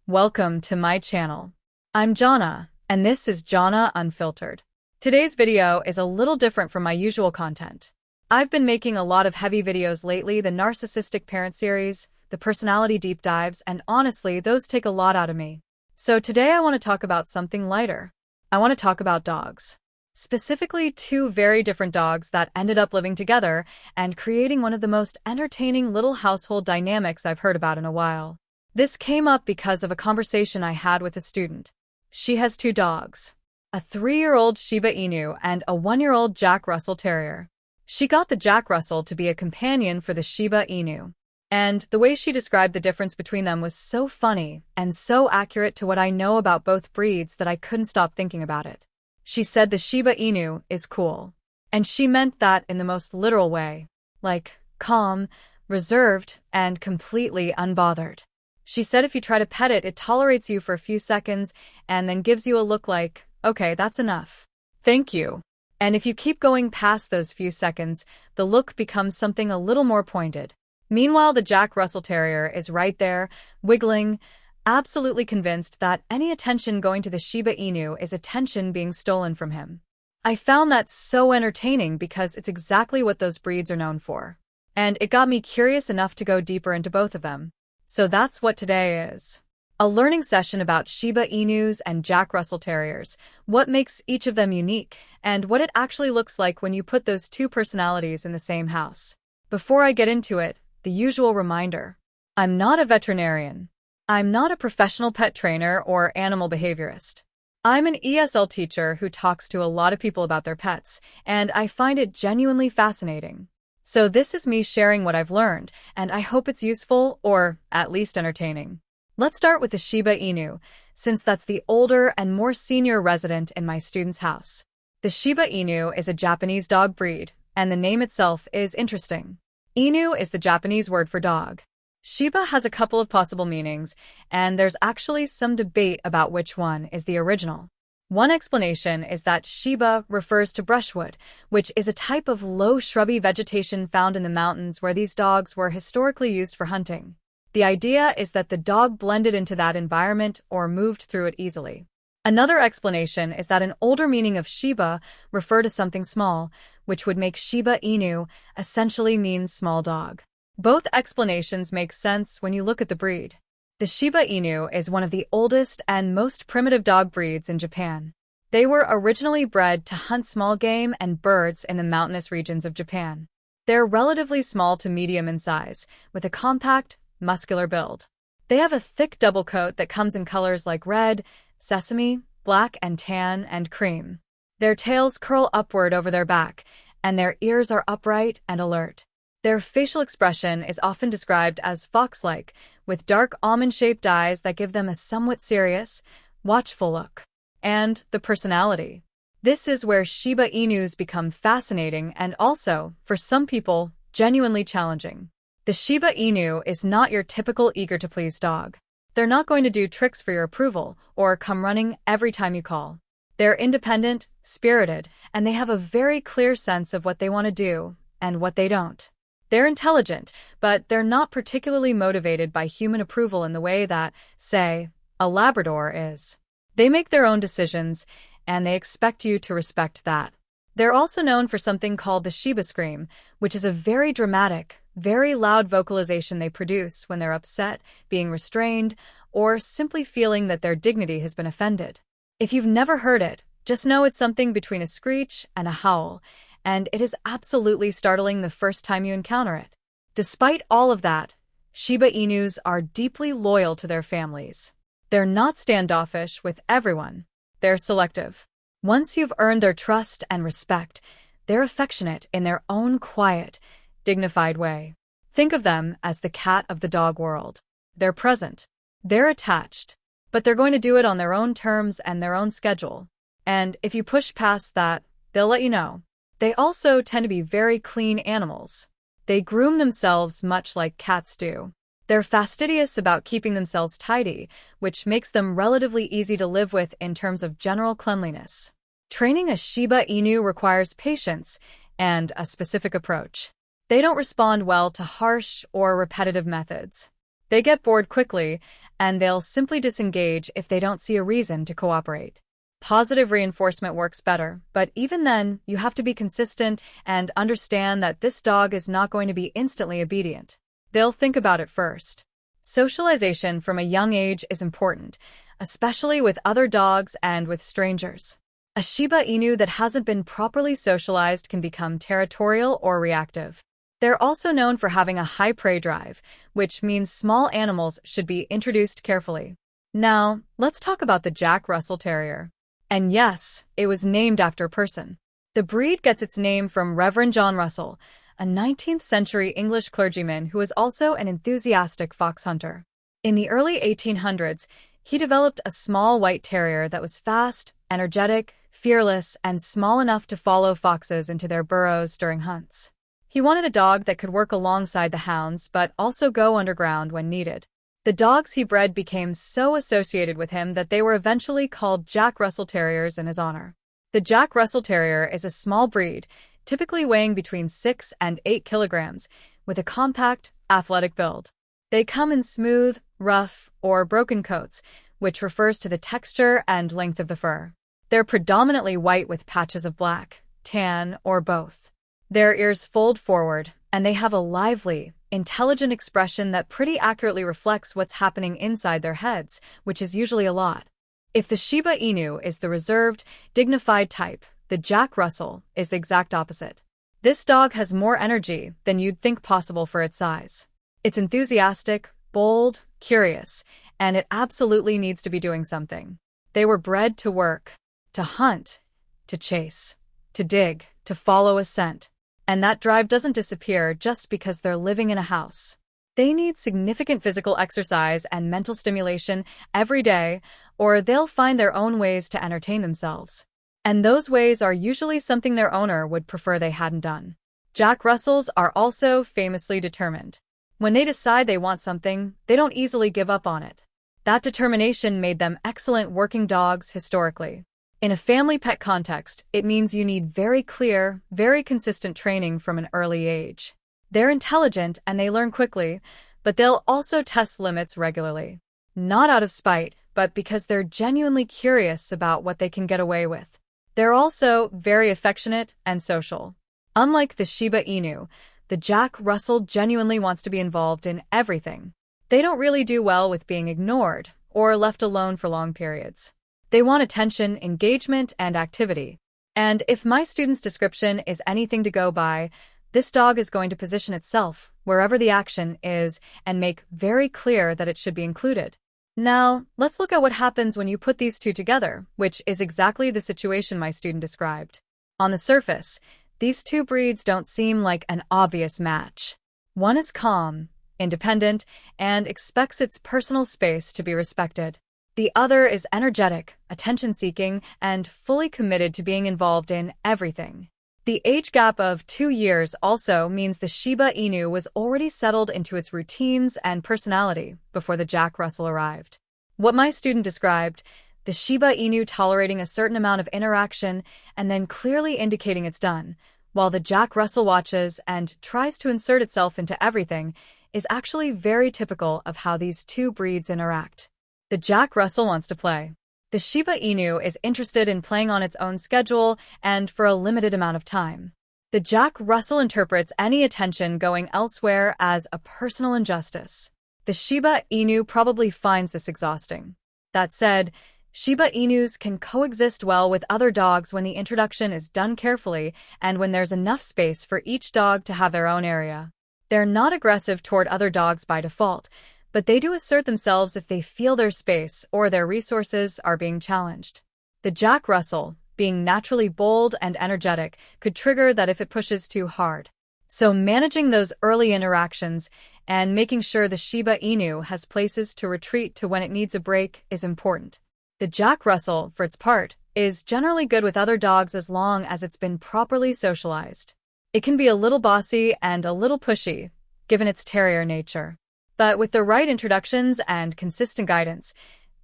Welcome to my channel. I'm Jhonna, and this is Jhonna Unfiltered. Today's video is a little different from my usual content. I've been making a lot of heavy videos lately, the narcissistic parent series, the personality deep dives, and honestly, those take a lot out of me. So today I want to talk about something lighter. I want to talk about dogs. Specifically, two very different dogs that ended up living together and creating one of the most entertaining little household dynamics I've heard about in a while. This came up because of a conversation I had with a student. She has two dogs, a 3-year-old Shiba Inu and a 1-year-old Jack Russell Terrier. She got the Jack Russell to be a companion for the Shiba Inu. And the way she described the difference between them was so funny and so accurate to what I know about both breeds that I couldn't stop thinking about it. She said the Shiba Inu is cool. And she meant that in the most literal way, like calm, reserved, and completely unbothered. She said if you try to pet it, it tolerates you for a few seconds and then gives you a look like, okay, that's enough. Thank you. And if you keep going past those few seconds, the look becomes something a little more pointed. Meanwhile, the Jack Russell Terrier is right there, wiggling, absolutely convinced that any attention going to the Shiba Inu is attention being stolen from him. I found that so entertaining because it's exactly what those breeds are known for. And it got me curious enough to go deeper into both of them. So that's what today is. A learning session about Shiba Inus and Jack Russell Terriers, what makes each of them unique, and what it actually looks like when you put those two personalities in the same house. Before I get into it, the usual reminder. I'm not a veterinarian. I'm not a professional pet trainer or animal behaviorist. I'm an ESL teacher who talks to a lot of people about their pets, and I find it genuinely fascinating. So this is me sharing what I've learned, and I hope it's useful or at least entertaining. Let's start with the Shiba Inu, since that's the older and more senior resident in my student's house. The Shiba Inu is a Japanese dog breed, and the name itself is interesting. Inu is the Japanese word for dog. Shiba has a couple of possible meanings, and there's actually some debate about which one is the original. One explanation is that Shiba refers to brushwood, which is a type of low shrubby vegetation found in the mountains where these dogs were historically used for hunting. The idea is that the dog blended into that environment or moved through it easily. Another explanation is that an older meaning of Shiba referred to something small, which would make Shiba Inu essentially means small dog. Both explanations make sense when you look at the breed. The Shiba Inu is one of the oldest and most primitive dog breeds in Japan. They were originally bred to hunt small game and birds in the mountainous regions of Japan. They're relatively small to medium in size, with a compact, muscular build. They have a thick double coat that comes in colors like red, sesame, black and tan, and cream. Their tails curl upward over their back, and their ears are upright and alert. Their facial expression is often described as fox-like, with dark almond-shaped eyes that give them a somewhat serious, watchful look. And the personality. This is where Shiba Inus become fascinating and also, for some people, genuinely challenging. The Shiba Inu is not your typical eager-to-please dog. They're not going to do tricks for your approval or come running every time you call. They're independent, spirited, and they have a very clear sense of what they want to do and what they don't. They're intelligent, but they're not particularly motivated by human approval in the way that, say, a Labrador is. They make their own decisions, and they expect you to respect that. They're also known for something called the Shiba Scream, which is a very dramatic, very loud vocalization they produce when they're upset, being restrained, or simply feeling that their dignity has been offended. If you've never heard it, just know it's something between a screech and a howl, and it is absolutely startling the first time you encounter it. Despite all of that, Shiba Inus are deeply loyal to their families. They're not standoffish with everyone. They're selective. Once you've earned their trust and respect, they're affectionate in their own quiet, dignified way. Think of them as the cat of the dog world. They're present. They're attached. But they're going to do it on their own terms and their own schedule. And if you push past that, they'll let you know. They also tend to be very clean animals. They groom themselves much like cats do. They're fastidious about keeping themselves tidy, which makes them relatively easy to live with in terms of general cleanliness. Training a Shiba Inu requires patience and a specific approach. They don't respond well to harsh or repetitive methods. They get bored quickly, and they'll simply disengage if they don't see a reason to cooperate. Positive reinforcement works better, but even then, you have to be consistent and understand that this dog is not going to be instantly obedient. They'll think about it first. Socialization from a young age is important, especially with other dogs and with strangers. A Shiba Inu that hasn't been properly socialized can become territorial or reactive. They're also known for having a high prey drive, which means small animals should be introduced carefully. Now, let's talk about the Jack Russell Terrier. And yes, it was named after a person. The breed gets its name from Reverend John Russell, a 19th century English clergyman who was also an enthusiastic fox hunter. In the early 1800s, he developed a small white terrier that was fast, energetic, fearless, and small enough to follow foxes into their burrows during hunts. He wanted a dog that could work alongside the hounds but also go underground when needed. The dogs he bred became so associated with him that they were eventually called Jack Russell Terriers in his honor. The Jack Russell Terrier is a small breed, typically weighing between 6 and 8 kilograms, with a compact, athletic build. They come in smooth, rough, or broken coats, which refers to the texture and length of the fur. They're predominantly white with patches of black, tan, or both. Their ears fold forward, and they have a lively, intelligent expression that pretty accurately reflects what's happening inside their heads, which is usually a lot. If the Shiba Inu is the reserved, dignified type, the Jack Russell is the exact opposite. This dog has more energy than you'd think possible for its size. It's enthusiastic, bold, curious, and it absolutely needs to be doing something. They were bred to work, to hunt, to chase, to dig, to follow a scent. And that drive doesn't disappear just because they're living in a house. They need significant physical exercise and mental stimulation every day, or they'll find their own ways to entertain themselves. And those ways are usually something their owner would prefer they hadn't done. Jack Russells are also famously determined. When they decide they want something, they don't easily give up on it. That determination made them excellent working dogs historically. In a family pet context, it means you need very clear, very consistent training from an early age. They're intelligent and they learn quickly, but they'll also test limits regularly. Not out of spite, but because they're genuinely curious about what they can get away with. They're also very affectionate and social. Unlike the Shiba Inu, the Jack Russell genuinely wants to be involved in everything. They don't really do well with being ignored or left alone for long periods. They want attention, engagement, and activity. And if my student's description is anything to go by, this dog is going to position itself wherever the action is and make very clear that it should be included. Now, let's look at what happens when you put these two together, which is exactly the situation my student described. On the surface, these two breeds don't seem like an obvious match. One is calm, independent, and expects its personal space to be respected. The other is energetic, attention-seeking, and fully committed to being involved in everything. The age gap of 2 years also means the Shiba Inu was already settled into its routines and personality before the Jack Russell arrived. What my student described, the Shiba Inu tolerating a certain amount of interaction and then clearly indicating it's done, while the Jack Russell watches and tries to insert itself into everything, is actually very typical of how these two breeds interact. The Jack Russell wants to play. The Shiba Inu is interested in playing on its own schedule and for a limited amount of time. The Jack Russell interprets any attention going elsewhere as a personal injustice. The Shiba Inu probably finds this exhausting. That said, Shiba Inus can coexist well with other dogs when the introduction is done carefully and when there's enough space for each dog to have their own area. They're not aggressive toward other dogs by default, but they do assert themselves if they feel their space or their resources are being challenged. The Jack Russell, being naturally bold and energetic, could trigger that if it pushes too hard. So managing those early interactions and making sure the Shiba Inu has places to retreat to when it needs a break is important. The Jack Russell, for its part, is generally good with other dogs as long as it's been properly socialized. It can be a little bossy and a little pushy, given its terrier nature. But with the right introductions and consistent guidance,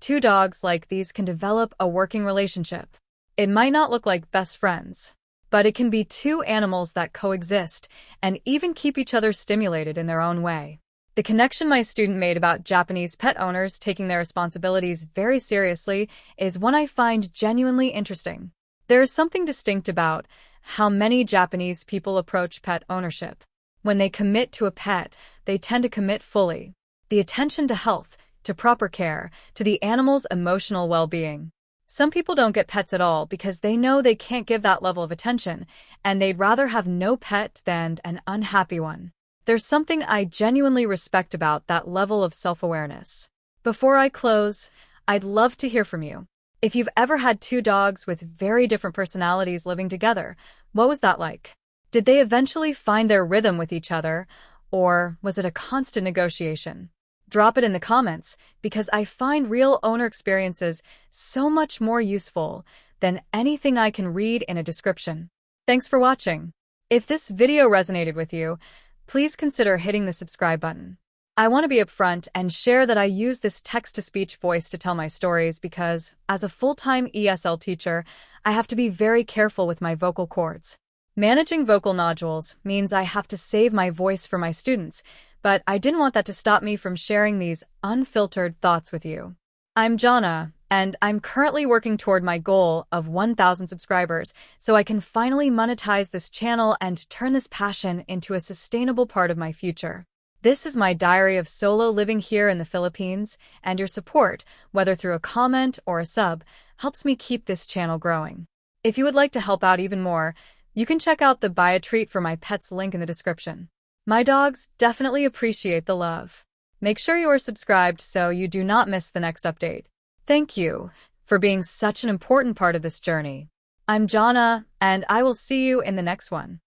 two dogs like these can develop a working relationship. It might not look like best friends, but it can be two animals that coexist and even keep each other stimulated in their own way. The connection my student made about Japanese pet owners taking their responsibilities very seriously is one I find genuinely interesting. There is something distinct about how many Japanese people approach pet ownership. When they commit to a pet, they tend to commit fully. The attention to health, to proper care, to the animal's emotional well-being. Some people don't get pets at all because they know they can't give that level of attention, and they'd rather have no pet than an unhappy one. There's something I genuinely respect about that level of self-awareness. Before I close, I'd love to hear from you. If you've ever had two dogs with very different personalities living together, what was that like? Did they eventually find their rhythm with each other, or was it a constant negotiation? Drop it in the comments, because I find real owner experiences so much more useful than anything I can read in a description. Thanks for watching. If this video resonated with you, please consider hitting the subscribe button. I want to be upfront and share that I use this text-to-speech voice to tell my stories because, as a full-time ESL teacher, I have to be very careful with my vocal cords. Managing vocal nodules means I have to save my voice for my students, but I didn't want that to stop me from sharing these unfiltered thoughts with you. I'm Jhonna, and I'm currently working toward my goal of 1,000 subscribers so I can finally monetize this channel and turn this passion into a sustainable part of my future. This is my diary of solo living here in the Philippines, and your support, whether through a comment or a sub, helps me keep this channel growing. If you would like to help out even more, you can check out the Buy a Treat for My Pets link in the description. My dogs definitely appreciate the love. Make sure you are subscribed so you do not miss the next update. Thank you for being such an important part of this journey. I'm Jhonna, and I will see you in the next one.